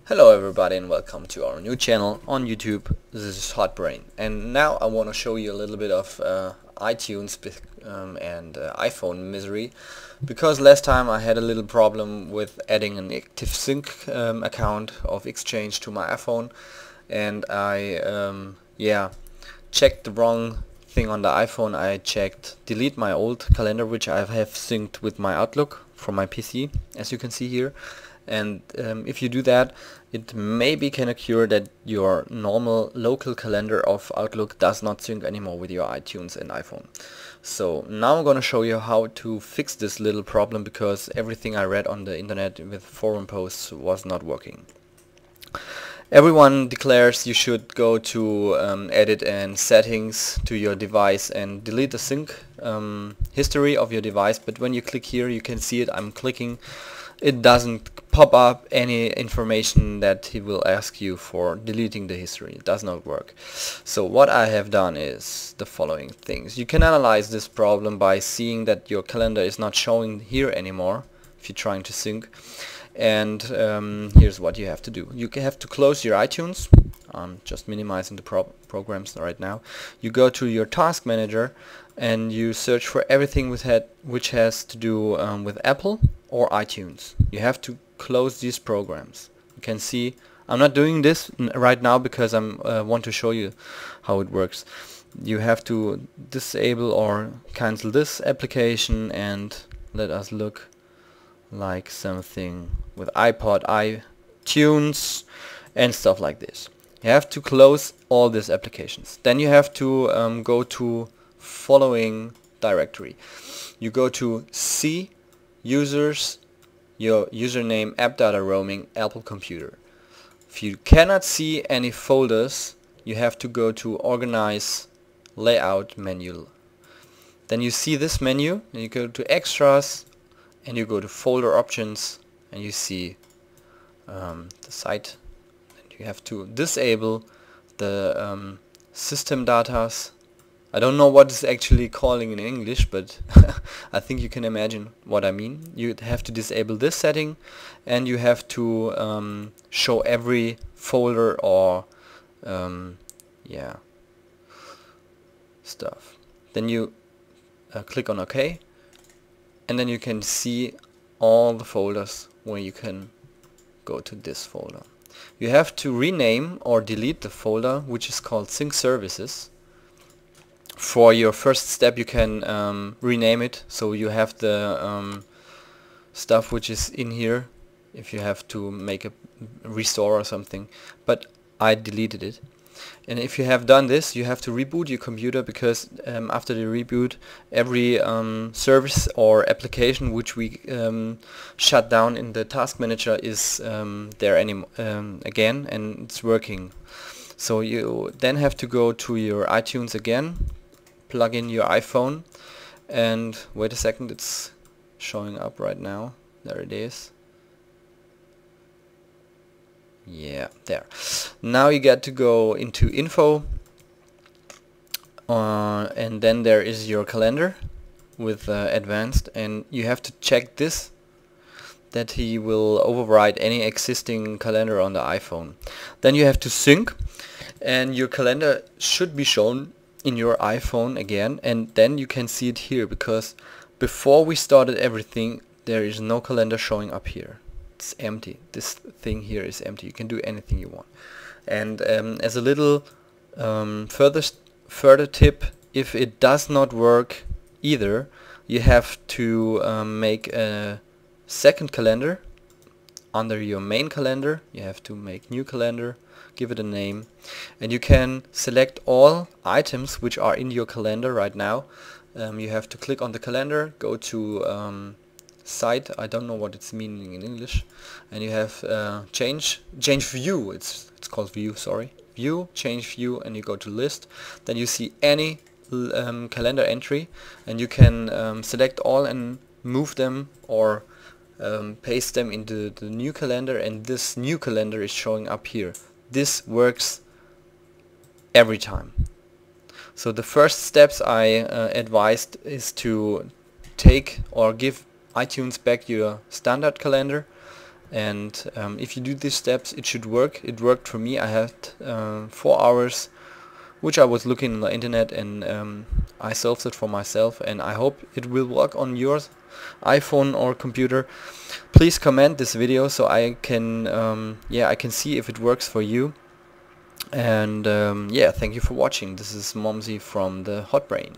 Hello everybody and welcome to our new channel on YouTube. This is Hotbrain, and now I want to show you a little bit of iTunes and iPhone misery, because last time I had a little problem with adding an ActiveSync account of Exchange to my iPhone, and I checked the wrong thing on the iPhone. I checked delete my old calendar, which I have synced with my Outlook from my PC, as you can see here. And if you do that, it maybe can occur that your normal local calendar of Outlook does not sync anymore with your iTunes and iPhone. So now I'm gonna show you how to fix this little problem, because everything I read on the internet with forum posts was not working. Everyone declares you should go to edit and settings to your device and delete the sync history of your device, but when you click here, you can see it, I'm clicking, it doesn't pop up any information that he will ask you for deleting the history. It does not work. So what I have done is the following things. You can analyze this problem by seeing that your calendar is not showing here anymore if you're trying to sync. And here's what you have to do. You have to close your iTunes. I'm just minimizing the programs right now. You go to your task manager and you search for everything which has to do with Apple or iTunes. You have to close these programs. You can see I'm not doing this right now because I want to show you how it works. You have to disable or cancel this application, and let us look like something with iPod, iTunes and stuff like this. You have to close all these applications. Then you have to go to following directory. You go to C, users, your username, app data roaming, Apple computer. If you cannot see any folders, you have to go to organize layout menu. Then you see this menu, and you go to extras, and you go to folder options, and you see the site. And you have to disable the system datas. I don't know what it's actually calling in English, but I think you can imagine what I mean. You have to disable this setting, and you have to show every folder or stuff. Then you click on OK, and then you can see all the folders where you can go to this folder. You have to rename or delete the folder which is called Sync Services. For your first step you can rename it, so you have the stuff which is in here if you have to make a restore or something, but I deleted it. And if you have done this, you have to reboot your computer, because after the reboot, every service or application which we shut down in the task manager is there again, and it's working. So you then have to go to your iTunes again, plug in your iPhone, and wait a second, it's showing up right now. There it is. Yeah, there. Now you get to go into info, and then there is your calendar with advanced, and you have to check this, that he will override any existing calendar on the iPhone. Then you have to sync, and your calendar should be shown in your iPhone again, and then you can see it here, because before we started everything there is no calendar showing up here. It's empty. This thing here is empty. You can do anything you want. And as a little further tip, if it does not work either, you have to make a second calendar under your main calendar. You have to make new calendar, give it a name, and you can select all items which are in your calendar right now. You have to click on the calendar, go to site, I don't know what it's meaning in English, and you have change view, it's called view, sorry, view, change view, and you go to list. Then you see any calendar entry, and you can select all and move them or paste them into the new calendar, and this new calendar is showing up here. This works every time. So the first steps I advised is to take or give iTunes back your standard calendar, and if you do these steps, it should work. It worked for me. I had 4 hours which I was looking on the internet, and I solved it for myself, and I hope it will work on your iPhone or computer. Please comment this video so I can I can see if it works for you. And yeah, thank you for watching. This is Momsy from the Hot Brain.